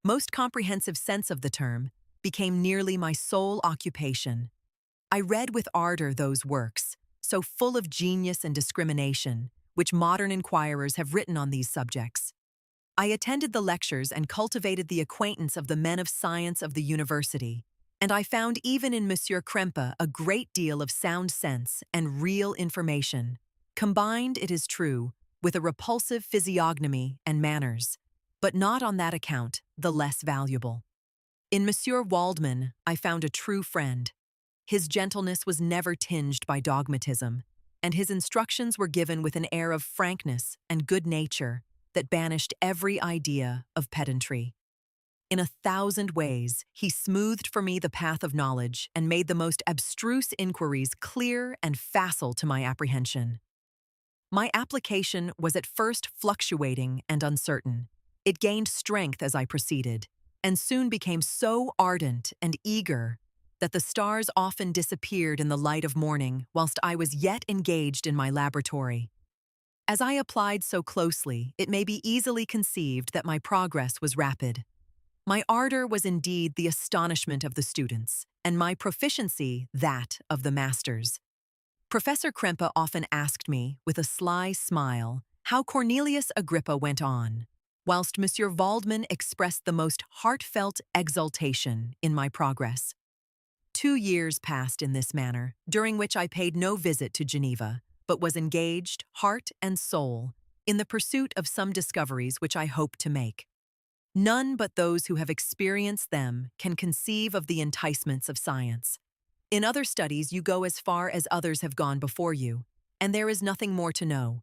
most comprehensive sense of the term, became nearly my sole occupation. I read with ardor those works, so full of genius and discrimination, which modern inquirers have written on these subjects. I attended the lectures and cultivated the acquaintance of the men of science of the university, and I found even in Monsieur Krempe a great deal of sound sense and real information, combined, it is true, with a repulsive physiognomy and manners, but not on that account the less valuable. In Monsieur Waldman, I found a true friend. His gentleness was never tinged by dogmatism, and his instructions were given with an air of frankness and good nature that banished every idea of pedantry. In 1,000 ways, he smoothed for me the path of knowledge and made the most abstruse inquiries clear and facile to my apprehension. My application was at first fluctuating and uncertain. It gained strength as I proceeded, and soon became so ardent and eager that the stars often disappeared in the light of morning whilst I was yet engaged in my laboratory. As I applied so closely, it may be easily conceived that my progress was rapid. My ardor was indeed the astonishment of the students, and my proficiency that of the masters. Professor Krempe often asked me, with a sly smile, how Cornelius Agrippa went on, whilst Monsieur Waldman expressed the most heartfelt exultation in my progress. 2 years passed in this manner, during which I paid no visit to Geneva, but was engaged, heart and soul, in the pursuit of some discoveries which I hope to make. None but those who have experienced them can conceive of the enticements of science. In other studies, you go as far as others have gone before you, and there is nothing more to know.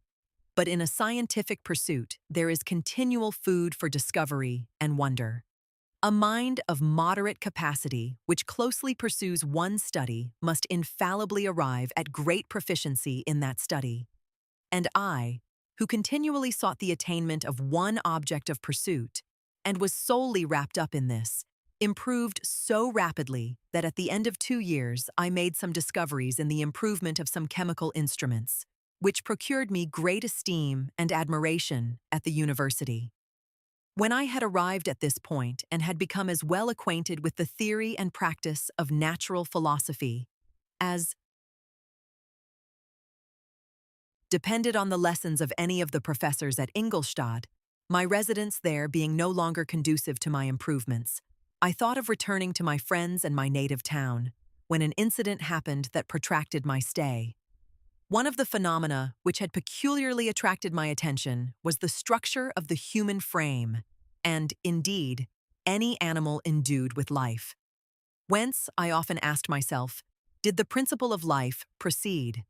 But in a scientific pursuit, there is continual food for discovery and wonder. A mind of moderate capacity, which closely pursues one study, must infallibly arrive at great proficiency in that study. And I, who continually sought the attainment of one object of pursuit, and was solely wrapped up in this, improved so rapidly that at the end of 2 years I made some discoveries in the improvement of some chemical instruments, which procured me great esteem and admiration at the university. When I had arrived at this point and had become as well acquainted with the theory and practice of natural philosophy as depended on the lessons of any of the professors at Ingolstadt, my residence there being no longer conducive to my improvements, I thought of returning to my friends and my native town, when an incident happened that protracted my stay. One of the phenomena which had peculiarly attracted my attention was the structure of the human frame, and, indeed, any animal endued with life. Whence, I often asked myself, did the principle of life proceed?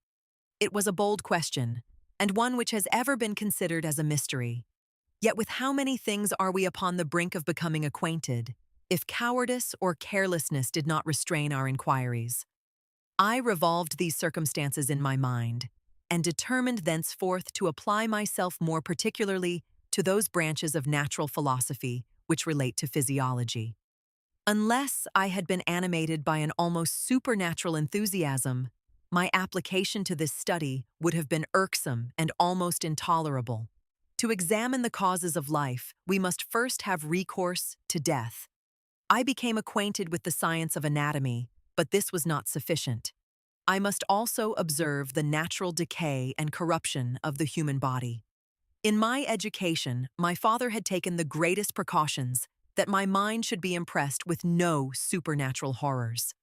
It was a bold question, and one which has ever been considered as a mystery. Yet with how many things are we upon the brink of becoming acquainted, if cowardice or carelessness did not restrain our inquiries? I revolved these circumstances in my mind, and determined thenceforth to apply myself more particularly to those branches of natural philosophy which relate to physiology. Unless I had been animated by an almost supernatural enthusiasm, my application to this study would have been irksome and almost intolerable. To examine the causes of life, we must first have recourse to death. I became acquainted with the science of anatomy, but this was not sufficient. I must also observe the natural decay and corruption of the human body. In my education, my father had taken the greatest precautions that my mind should be impressed with no supernatural horrors.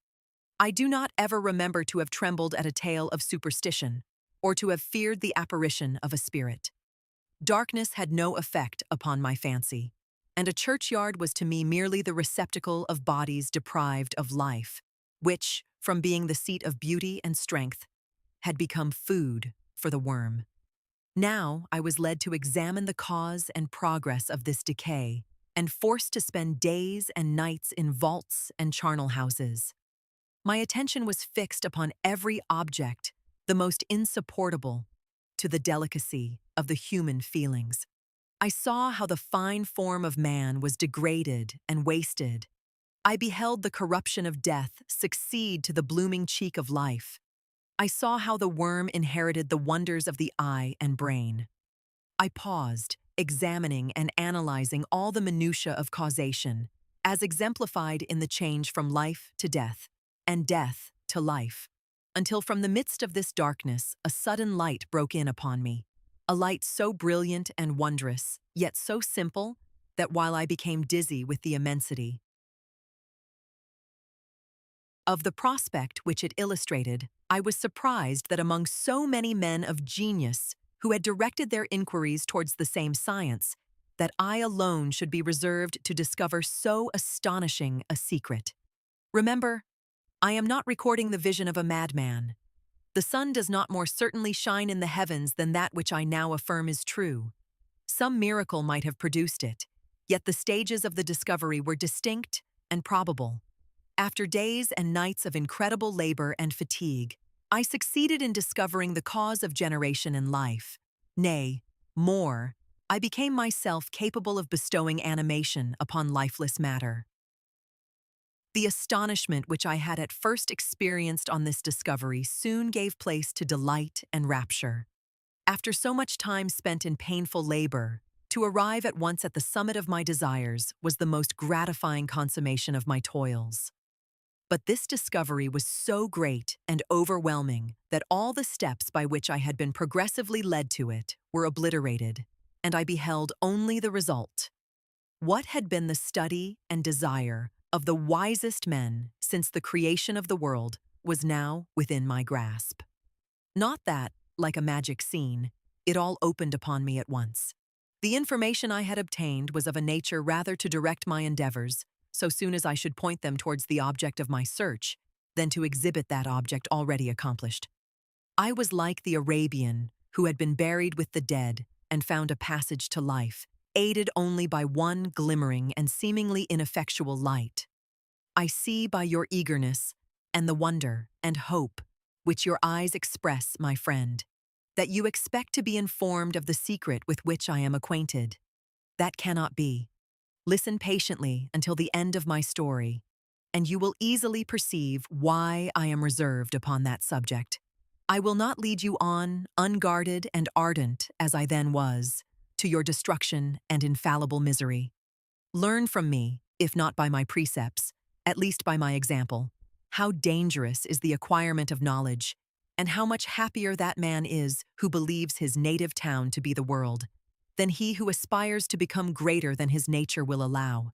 I do not ever remember to have trembled at a tale of superstition, or to have feared the apparition of a spirit. Darkness had no effect upon my fancy, and a churchyard was to me merely the receptacle of bodies deprived of life, which, from being the seat of beauty and strength, had become food for the worm. Now I was led to examine the cause and progress of this decay, and forced to spend days and nights in vaults and charnel houses. My attention was fixed upon every object, the most insupportable to the delicacy of the human feelings. I saw how the fine form of man was degraded and wasted. I beheld the corruption of death succeed to the blooming cheek of life. I saw how the worm inherited the wonders of the eye and brain. I paused examining and analyzing all the minutiae of causation, as exemplified in the change from life to death, and death to life, until from the midst of this darkness a sudden light broke in upon me, a light so brilliant and wondrous, yet so simple, that while I became dizzy with the immensity of the prospect which it illustrated, I was surprised that among so many men of genius who had directed their inquiries towards the same science, that I alone should be reserved to discover so astonishing a secret. Remember, I am not recording the vision of a madman. The sun does not more certainly shine in the heavens than that which I now affirm is true. Some miracle might have produced it, yet the stages of the discovery were distinct and probable. After days and nights of incredible labor and fatigue, I succeeded in discovering the cause of generation in life. Nay, more, I became myself capable of bestowing animation upon lifeless matter. The astonishment which I had at first experienced on this discovery soon gave place to delight and rapture. After so much time spent in painful labor, to arrive at once at the summit of my desires was the most gratifying consummation of my toils. But this discovery was so great and overwhelming that all the steps by which I had been progressively led to it were obliterated, and I beheld only the result. What had been the study and desire of the wisest men since the creation of the world was now within my grasp. Not that, like a magic scene, it all opened upon me at once. The information I had obtained was of a nature rather to direct my endeavors, so soon as I should point them towards the object of my search, than to exhibit that object already accomplished. I was like the Arabian who had been buried with the dead and found a passage to life, aided only by one glimmering and seemingly ineffectual light. I see by your eagerness and the wonder and hope which your eyes express, my friend, that you expect to be informed of the secret with which I am acquainted. That cannot be. Listen patiently until the end of my story, and you will easily perceive why I am reserved upon that subject. I will not lead you on, unguarded and ardent as I then was, to your destruction and infallible misery. Learn from me, if not by my precepts, at least by my example, how dangerous is the acquirement of knowledge, and how much happier that man is who believes his native town to be the world, than he who aspires to become greater than his nature will allow.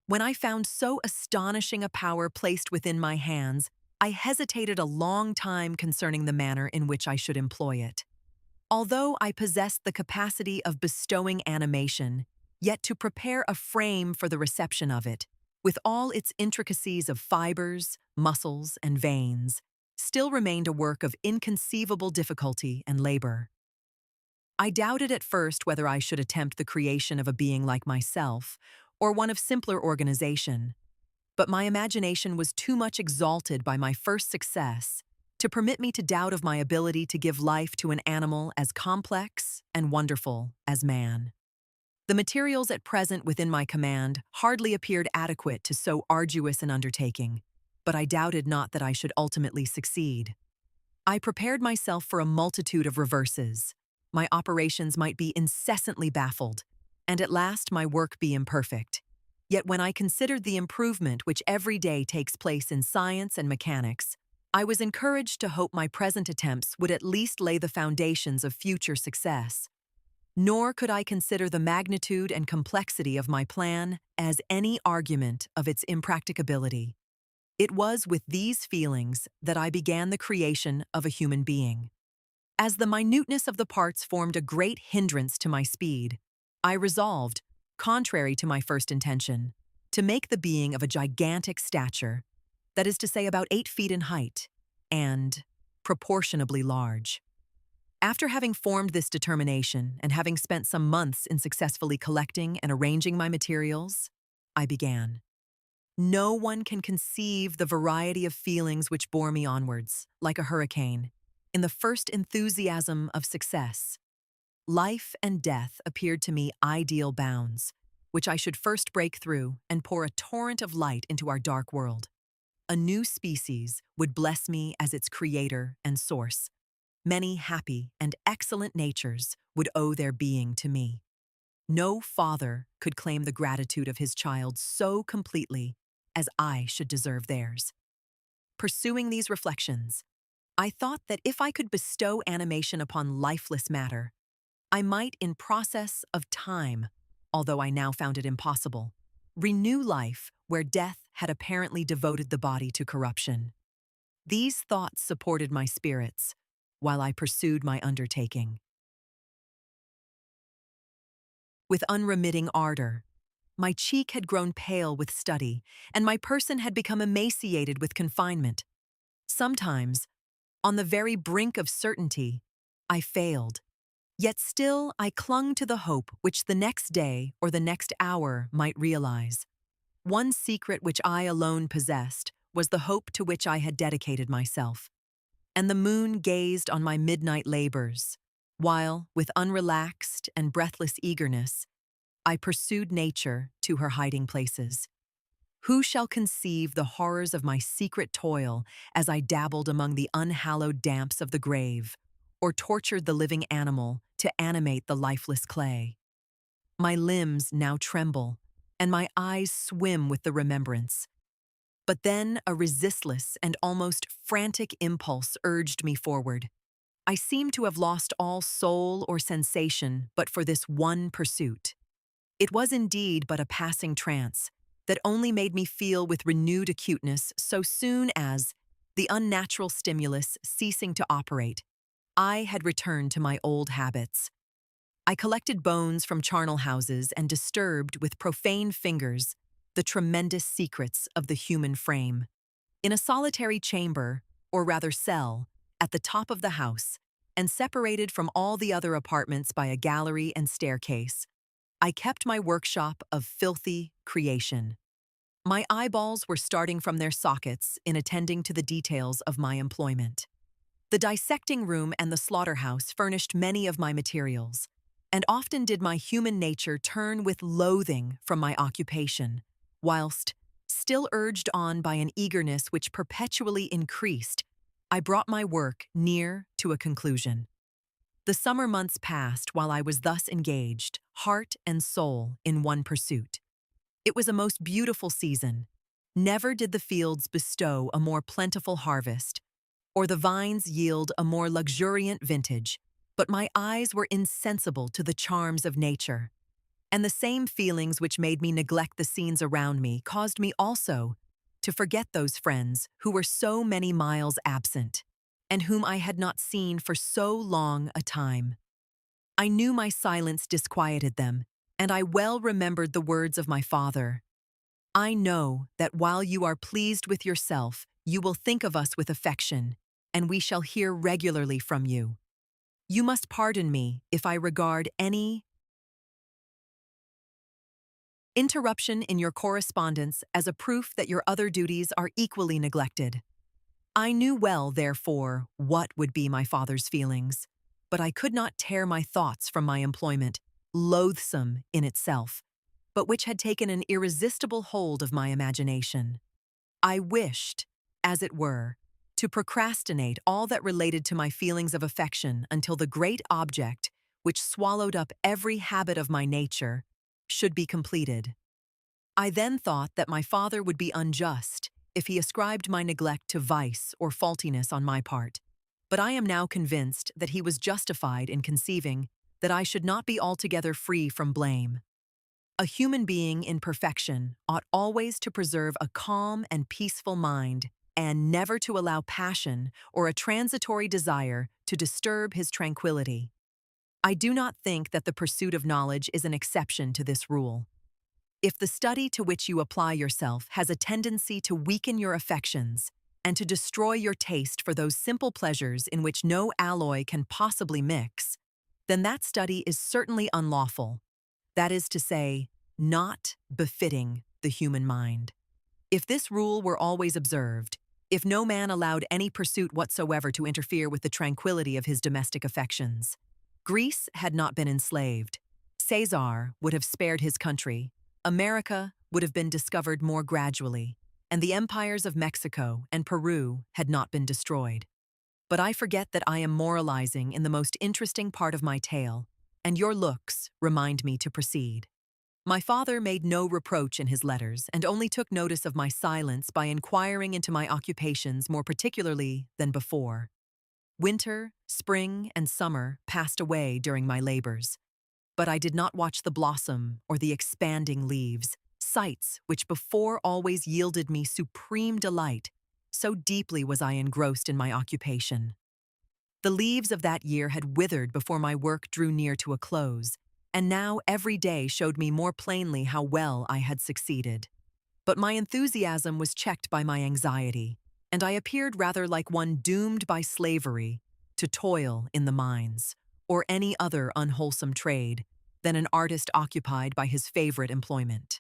When I found so astonishing a power placed within my hands, I hesitated a long time concerning the manner in which I should employ it. Although I possessed the capacity of bestowing animation, yet to prepare a frame for the reception of it, with all its intricacies of fibers, muscles, and veins, still remained a work of inconceivable difficulty and labor. I doubted at first whether I should attempt the creation of a being like myself, or one of simpler organization, but my imagination was too much exalted by my first success to permit me to doubt of my ability to give life to an animal as complex and wonderful as man. The materials at present within my command hardly appeared adequate to so arduous an undertaking, but I doubted not that I should ultimately succeed. I prepared myself for a multitude of reverses. My operations might be incessantly baffled, and at last my work be imperfect. Yet when I considered the improvement which every day takes place in science and mechanics, I was encouraged to hope my present attempts would at least lay the foundations of future success. Nor could I consider the magnitude and complexity of my plan as any argument of its impracticability. It was with these feelings that I began the creation of a human being. As the minuteness of the parts formed a great hindrance to my speed, I resolved, contrary to my first intention, to make the being of a gigantic stature, that is to say about 8 feet in height, and proportionably large. After having formed this determination and having spent some months in successfully collecting and arranging my materials, I began. No one can conceive the variety of feelings which bore me onwards, like a hurricane, in the first enthusiasm of success. Life and death appeared to me ideal bounds, which I should first break through and pour a torrent of light into our dark world. A new species would bless me as its creator and source. many happy and excellent natures would owe their being to me. No father could claim the gratitude of his child so completely as I should deserve theirs. Pursuing these reflections, I thought that if I could bestow animation upon lifeless matter, I might, in process of time, although I now found it impossible, renew life where death had apparently devoted the body to corruption. These thoughts supported my spirits while I pursued my undertaking. With unremitting ardor, my cheek had grown pale with study, and my person had become emaciated with confinement. Sometimes, on the very brink of certainty, I failed. Yet still I clung to the hope which the next day or the next hour might realize. One secret which I alone possessed was the hope to which I had dedicated myself. And the moon gazed on my midnight labors, while, with unrelaxed and breathless eagerness, I pursued nature to her hiding places. Who shall conceive the horrors of my secret toil as I dabbled among the unhallowed damps of the grave, or tortured the living animal to animate the lifeless clay? My limbs now tremble, and my eyes swim with the remembrance. But then a resistless and almost frantic impulse urged me forward. I seemed to have lost all soul or sensation but for this one pursuit. It was indeed but a passing trance that only made me feel with renewed acuteness so soon as, the unnatural stimulus ceasing to operate, I had returned to my old habits. I collected bones from charnel houses and disturbed with profane fingers the tremendous secrets of the human frame. In a solitary chamber, or rather cell, at the top of the house, and separated from all the other apartments by a gallery and staircase, I kept my workshop of filthy creation. My eyeballs were starting from their sockets in attending to the details of my employment. The dissecting room and the slaughterhouse furnished many of my materials, and often did my human nature turn with loathing from my occupation, whilst, still urged on by an eagerness which perpetually increased, I brought my work near to a conclusion. The summer months passed while I was thus engaged, heart and soul, in one pursuit. It was a most beautiful season. Never did the fields bestow a more plentiful harvest, or the vines yield a more luxuriant vintage, but my eyes were insensible to the charms of nature, and the same feelings which made me neglect the scenes around me caused me also to forget those friends who were so many miles absent, and whom I had not seen for so long a time. I knew my silence disquieted them, and I well remembered the words of my father. I know that while you are pleased with yourself, you will think of us with affection, and we shall hear regularly from you. You must pardon me if I regard any interruption in your correspondence as a proof that your other duties are equally neglected. I knew well, therefore, what would be my father's feelings, but I could not tear my thoughts from my employment, loathsome in itself, but which had taken an irresistible hold of my imagination. I wished, as it were, to procrastinate all that related to my feelings of affection until the great object, which swallowed up every habit of my nature, should be completed. I then thought that my father would be unjust if he ascribed my neglect to vice or faultiness on my part, but I am now convinced that he was justified in conceiving that I should not be altogether free from blame. A human being in perfection ought always to preserve a calm and peaceful mind, and never to allow passion or a transitory desire to disturb his tranquility. I do not think that the pursuit of knowledge is an exception to this rule. If the study to which you apply yourself has a tendency to weaken your affections and to destroy your taste for those simple pleasures in which no alloy can possibly mix, then that study is certainly unlawful, that is to say, not befitting the human mind. If this rule were always observed, if no man allowed any pursuit whatsoever to interfere with the tranquility of his domestic affections, Greece had not been enslaved, Caesar would have spared his country, America would have been discovered more gradually, and the empires of Mexico and Peru had not been destroyed. But I forget that I am moralizing in the most interesting part of my tale, and your looks remind me to proceed. My father made no reproach in his letters and only took notice of my silence by inquiring into my occupations more particularly than before. Winter, spring, and summer passed away during my labors, but I did not watch the blossom or the expanding leaves, sights which before always yielded me supreme delight, so deeply was I engrossed in my occupation. The leaves of that year had withered before my work drew near to a close, and now every day showed me more plainly how well I had succeeded. But my enthusiasm was checked by my anxiety, and I appeared rather like one doomed by slavery to toil in the mines, or any other unwholesome trade, than an artist occupied by his favorite employment.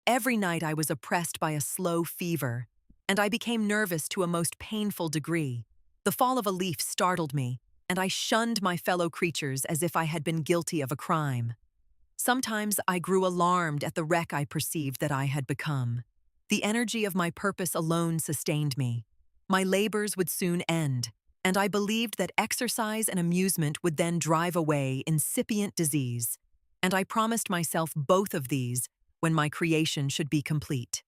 Every night I was oppressed by a slow fever, and I became nervous to a most painful degree. The fall of a leaf startled me, and I shunned my fellow creatures as if I had been guilty of a crime. Sometimes I grew alarmed at the wreck I perceived that I had become. The energy of my purpose alone sustained me. My labors would soon end, and I believed that exercise and amusement would then drive away incipient disease, and I promised myself both of these when my creation should be complete.